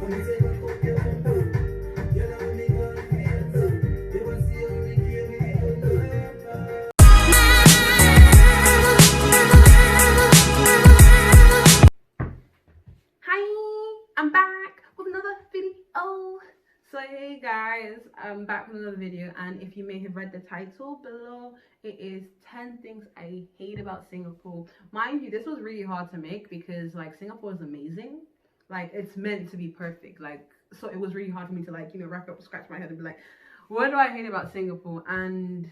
I'm back with another video. So hey guys, I'm back with another video, and if you may have read the title below, it is 10 things I hate about Singapore. Mind you, this was really hard to make because like Singapore is amazing. Like it's meant to be perfect. Like so it was really hard for me to like, you know, rack up, scratch my head and be like, what do I hate about Singapore? And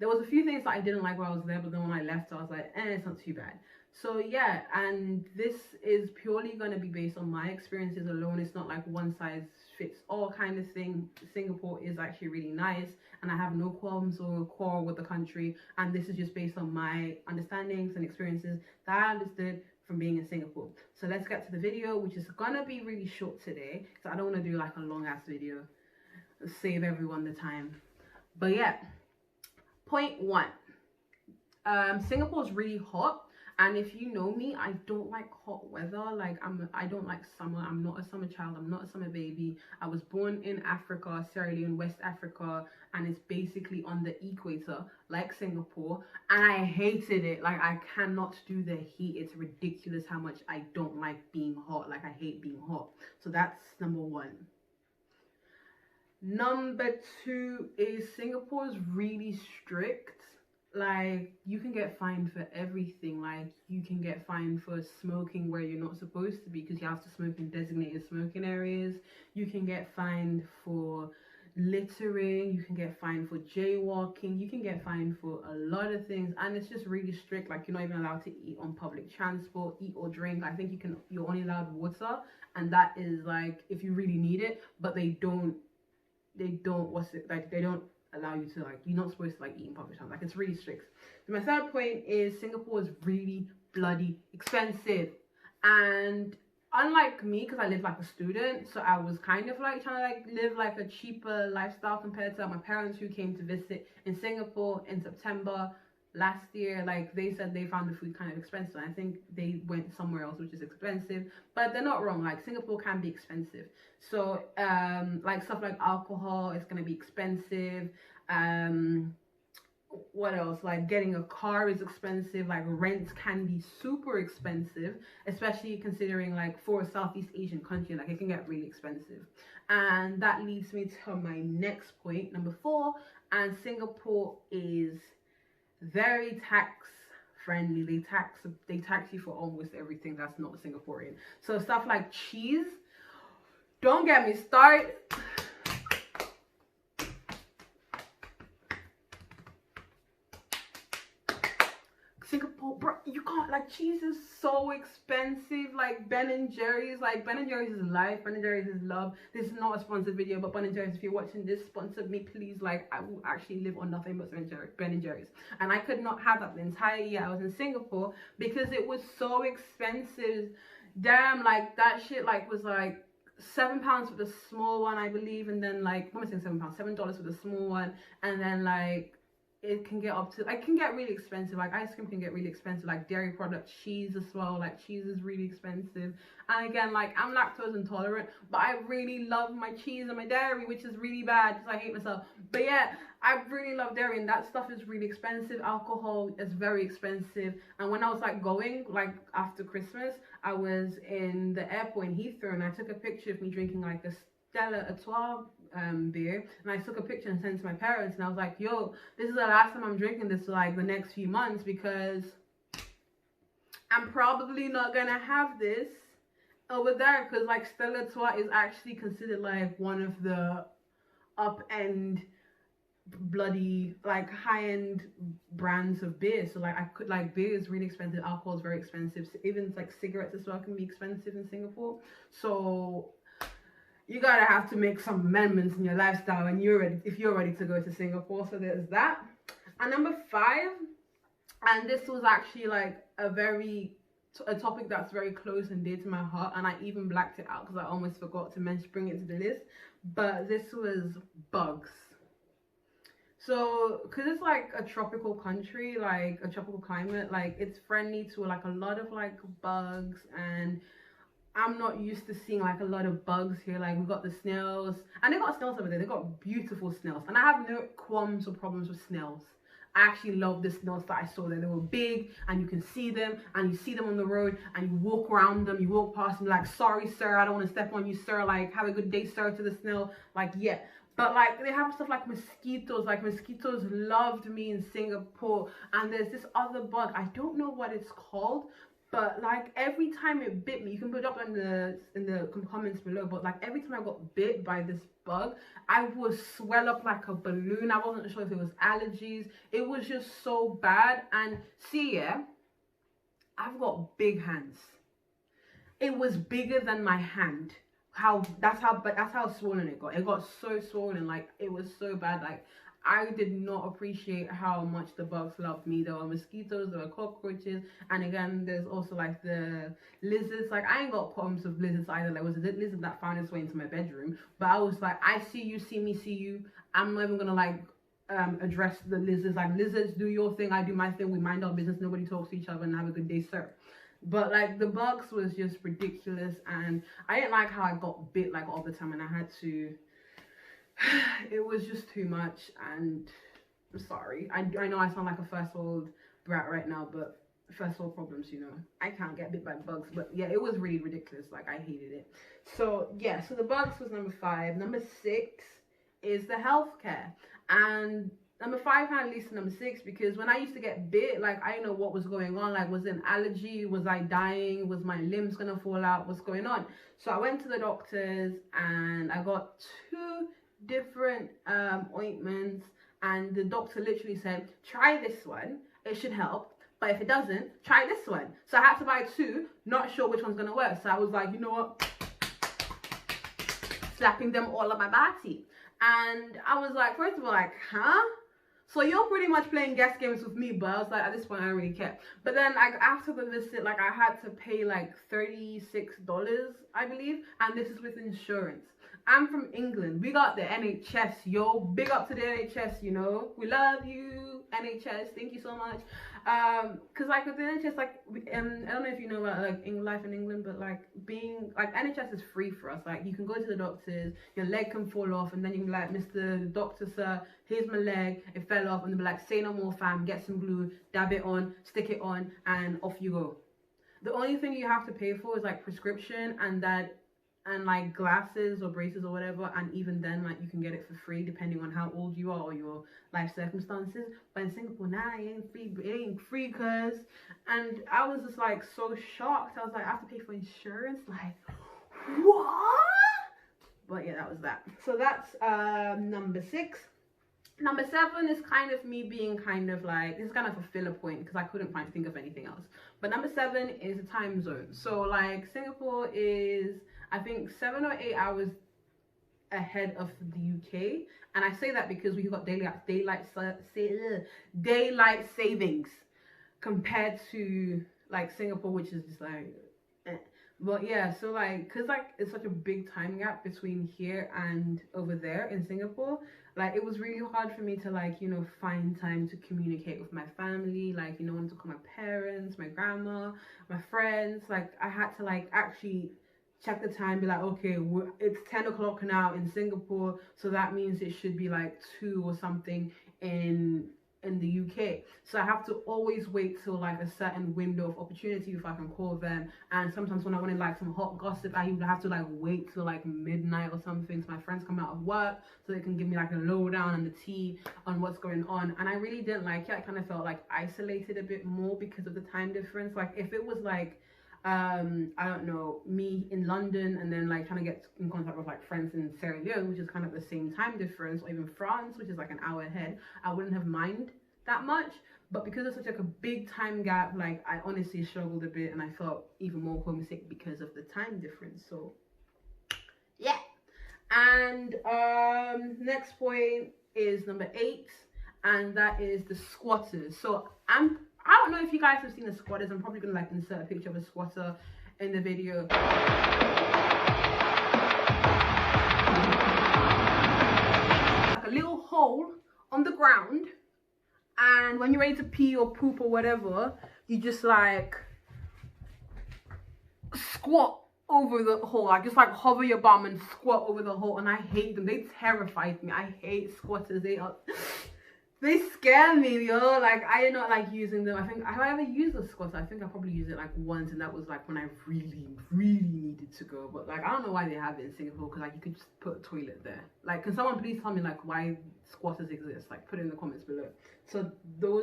there was a few things that I didn't like while I was there, but then when I left I was like, it's not too bad. So yeah, and this is purely going to be based on my experiences alone. It's not like one size fits all kind of thing. Singapore is actually really nice, and I have no qualms or quarrel with the country, and this is just based on my understandings and experiences that I understood from being in Singapore. So let's get to the video, which is gonna be really short today, so I don't want to do like a long ass video, save everyone the time. But yeah, point one, Singapore is really hot. And if you know me, I don't like hot weather. Like I don't like summer. I'm not a summer child. I'm not a summer baby. I was born in Africa, Sierra Leone, West Africa, and it's basically on the equator, like Singapore. And I hated it. Like I cannot do the heat. It's ridiculous how much I don't like being hot. Like I hate being hot. So that's number one. Number two is Singapore is really strict. Like you can get fined for everything. Like you can get fined for smoking where you're not supposed to be because you have to smoke in designated smoking areas. You can get fined for littering. You can get fined for jaywalking. You can get fined for a lot of things, and it's just really strict. Like you're not even allowed to eat on public transport, eat or drink. I think you're only allowed water, and that is like if you really need it, but they don't allow you to, like, you're not supposed to like eat in public transport. Like it's really strict. So my third point is Singapore is really bloody expensive, and unlike me, because I live like a student, so I was kind of like trying to like live like a cheaper lifestyle compared to my parents who came to visit in Singapore in September last year. Like they said they found the food kind of expensive, and I think they went somewhere else which is expensive, but they're not wrong. Like Singapore can be expensive. So like stuff like alcohol is going to be expensive. What else? Like getting a car is expensive. Like rent can be super expensive, especially considering like for a Southeast Asian country, like it can get really expensive. And that leads me to my next point, number 4. And Singapore is very tax friendly. They tax you for almost everything that's not Singaporean. So stuff like cheese, don't get me started. Singapore, bro, you can't, like, cheese is so expensive. Like Ben and Jerry's, like Ben and Jerry's is life, Ben and Jerry's is love. This is not a sponsored video, but Ben and Jerry's, if you're watching this, sponsor me please. Like I will actually live on nothing but Ben and Jerry's, and I could not have that the entire year I was in Singapore because it was so expensive. Damn, like that shit like was like £7 for the small one, I believe, and then like, what am I saying, £7, $7 for the small one, and then like it can get up to, like, can get really expensive. Like ice cream can get really expensive, like dairy products, cheese as well. Like cheese is really expensive. And again, like I'm lactose intolerant, but I really love my cheese and my dairy, which is really bad because I hate myself. But yeah, I really love dairy, and that stuff is really expensive. Alcohol is very expensive. And when I was like going, like after Christmas, I was in the airport in Heathrow, and I took a picture of me drinking like a Stella Artois beer, and I took a picture and sent it to my parents, and I was like, yo, this is the last time I'm drinking this for like the next few months because I'm probably not gonna have this over there, because like Stella Artois is actually considered like one of the up-end bloody like high-end brands of beer. So like I could, like, beer is really expensive, alcohol is very expensive, so even like cigarettes as well can be expensive in Singapore. So you gotta have to make some amendments in your lifestyle, and if you're ready to go to Singapore. So there's that. And number 5, and this was actually like a topic that's very close and dear to my heart, and I even blacked it out because I almost forgot to bring it to the list, but this was bugs. So because it's like a tropical country, like a tropical climate, like it's friendly to like a lot of like bugs, and I'm not used to seeing like a lot of bugs here. Like we got the snails, and they got snails over there. They got beautiful snails, and I have no qualms or problems with snails. I actually love the snails that I saw there. They were big, and you can see them, and you see them on the road, and you walk around them, you walk past them like, sorry sir, I don't want to step on you sir, like have a good day sir to the snail, like yeah. But like they have stuff like mosquitoes. Like mosquitoes loved me in Singapore, and there's this other bug, I don't know what it's called, but like every time it bit me, you can put it up in the comments below, but like every time I got bit by this bug, I would swell up like a balloon. I wasn't sure if it was allergies. It was just so bad. And see, yeah, I've got big hands. It was bigger than my hand. That's how swollen it got. It got so swollen, like it was so bad. Like I did not appreciate how much the bugs loved me. There were mosquitoes, there were cockroaches, and again, there's also like the lizards. Like I ain't got problems with lizards either. Like it was a lizard that found its way into my bedroom, but I was like, I see you, see me, see you. I'm not even gonna like address the lizards. Like lizards, do your thing, I do my thing. We mind our business. Nobody talks to each other, and have a good day, sir. But like the bugs was just ridiculous, and I didn't like how I got bit like all the time, and I had to. It was just too much, and I'm sorry. I know I sound like a first world brat right now, but first world problems, you know. I can't get bit by bugs, but yeah, it was really ridiculous. Like I hated it. So yeah, so the bugs was number 5. Number 6 is the healthcare, and number 5 kind of leads to number 6 because when I used to get bit, like I didn't know what was going on. Like was it an allergy? Was I dying? Was my limbs gonna fall out? What's going on? So I went to the doctors and I got 2 different ointments, and the doctor literally said, try this one, it should help, but if it doesn't, try this one. So I had to buy 2, not sure which one's gonna work. So I was like, you know what, slapping them all up my body. And I was like, first of all, like, huh? So you're pretty much playing guess games with me, but I was like, at this point I don't really care. But then like after the visit, like I had to pay like $36, I believe, and this is with insurance. I'm from England. We got the NHS, yo. Big up to the NHS, you know. We love you, NHS. Thank you so much. Cause like with the NHS, like I don't know if you know about like life in England, but like being like NHS is free for us. Like you can go to the doctors, your leg can fall off, and then you can be like, Mr. Doctor, sir, here's my leg, it fell off, and they'll be like, say no more, fam. Get some glue, dab it on, stick it on, and off you go. The only thing you have to pay for is like prescription and like glasses or braces or whatever, and even then like you can get it for free depending on how old you are or your life circumstances. But in Singapore now it ain't free cuz. And I was just like so shocked. I was like, I have to pay for insurance, like what? But yeah, that was that. So that's number 6. Number 7 is kind of me being kind of like, this is kind of a filler point because I couldn't think of anything else. But number 7 is the time zone. So like Singapore is, I think 7 or 8 hours ahead of the UK, and I say that because we got daylight savings compared to like Singapore, which is just like But yeah, so like because like it's such a big time gap between here and over there in Singapore, like it was really hard for me to like, you know, find time to communicate with my family, like, you know, I wanted to call my parents, my grandma, my friends. Like I had to like actually check the time, be like, okay, it's 10 o'clock now in Singapore, so that means it should be like 2 or something in the UK. So I have to always wait till like a certain window of opportunity if I can call them. And sometimes when I wanted like some hot gossip, I would have to like wait till like midnight or something so my friends come out of work so they can give me like a lowdown and the tea on what's going on. And I really didn't like it. I kind of felt like isolated a bit more because of the time difference. Like if it was like I don't know, me in London and then like trying to get in contact with like friends in Sierra Leone, which is kind of the same time difference, or even France, which is like an hour ahead, I wouldn't have minded that much. But because it's such like a big time gap, like I honestly struggled a bit and I felt even more homesick because of the time difference. So yeah. And next point is number 8, and that is the squatters. So I don't know if you guys have seen the squatters. I'm probably gonna like insert a picture of a squatter in the video. Like a little hole on the ground, and when you're ready to pee or poop or whatever, you just like squat over the hole. Like just like hover your bum and squat over the hole, and I hate them. They terrified me. I hate squatters. They scare me, yo. Like I do not like using them. I think have I ever used a squatter? I think I probably used it like once, and that was like when I really needed to go. But like I don't know why they have it in Singapore, because like you could just put a toilet there. Like can someone please tell me like why squatters exist? Like put it in the comments below. So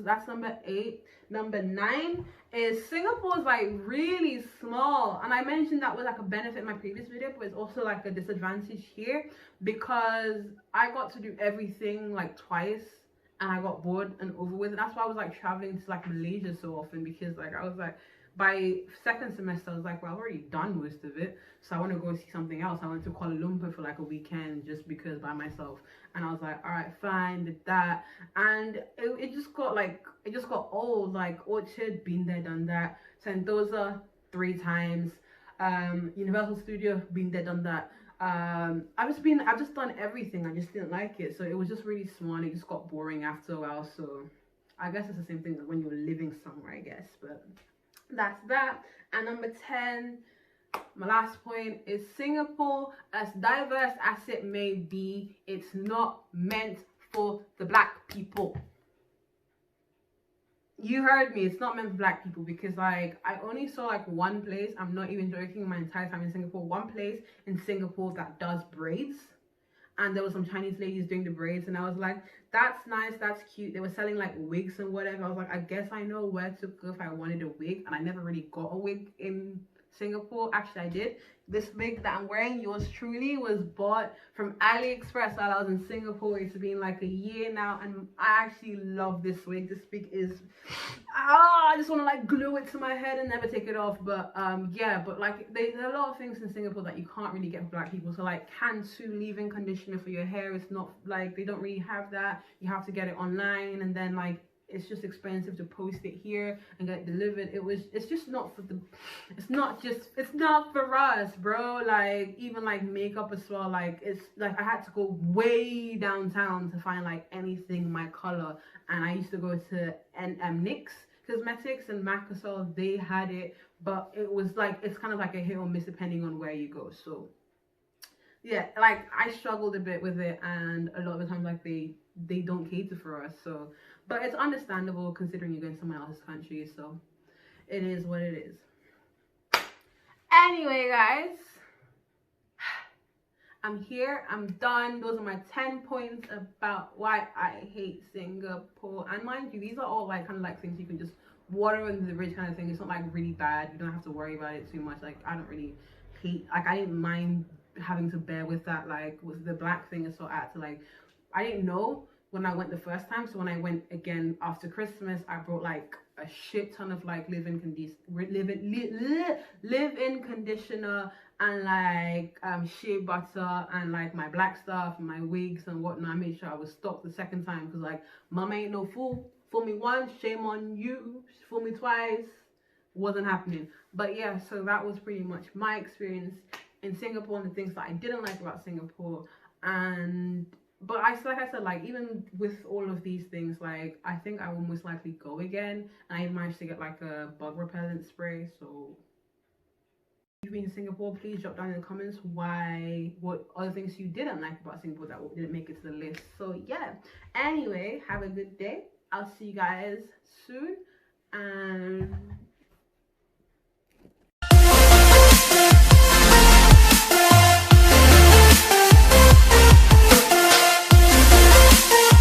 that's number 8. Number 9 is Singapore's like really small, and I mentioned that was like a benefit in my previous video, but it's also like a disadvantage here because I got to do everything like twice. And I got bored and over with it. That's why I was like traveling to like Malaysia so often, because like I was like, by second semester I was like, well, I've already done most of it, so I want to go see something else. I went to Kuala Lumpur for like a weekend just because by myself, and I was like, all right, fine, did that, and it just got old. Like Orchard, been there, done that. Sentosa 3 times. Universal Studio, been there, done that. I've just done everything. I just didn't like it, so it was just really small and it just got boring after a while. So I guess it's the same thing as when you're living somewhere, I guess. But that's that. And number 10, my last point is Singapore, as diverse as it may be, it's not meant for the black people. You heard me, it's not meant for black people, because like I only saw like one place, I'm not even joking, my entire time in Singapore, one place in Singapore that does braids, and there was some Chinese ladies doing the braids, and I was like, that's nice, that's cute. They were selling like wigs and whatever. I was like, I guess I know where to go if I wanted a wig, and I never really got a wig in Singapore. Actually I did. This wig that I'm wearing, yours truly, was bought from AliExpress while I was in Singapore. It's been like a year now, and I actually love this wig. This wig is I just want to like glue it to my head and never take it off. But yeah, but like there are a lot of things in Singapore that you can't really get for black people. So like Cantu leave-in conditioner for your hair, it's not like, they don't really have that. You have to get it online, and then like it's just expensive to post it here and get it delivered. It's just not for the, it's not for us, bro. Like even like makeup as well, like it's like I had to go way downtown to find like anything my color, and I used to go to NYX Cosmetics and MAC as well. They had it, but it was like, it's kind of like a hit or miss depending on where you go. So yeah, like I struggled a bit with it, and a lot of the times like they don't cater for us. So but it's understandable considering you're going somewhere else's country, so it is what it is. Anyway guys, I'm here, I'm done. Those are my 10 points about why I hate Singapore. And mind you, these are all like kind of like things you can just water under the bridge kind of thing. It's not like really bad, you don't have to worry about it too much. Like I don't really hate, like I didn't mind having to bear with that, like with the black thing. And so I had to like, I didn't know when I went the first time, so when I went again after Christmas, I brought like a shit ton of like live-in conditioner and like shea butter and like my black stuff and my wigs and whatnot. I made sure I was stocked the second time, because like mama ain't no fool. Fool me once, shame on you. Fool me twice, wasn't happening. But yeah, so that was pretty much my experience in Singapore and the things that I didn't like about Singapore. And but like I said, like even with all of these things, like I think I will most likely go again. And I managed to get like a bug repellent spray. So if you've been to Singapore, please drop down in the comments what other things you didn't like about Singapore that didn't make it to the list. So yeah, anyway, have a good day. I'll see you guys soon, and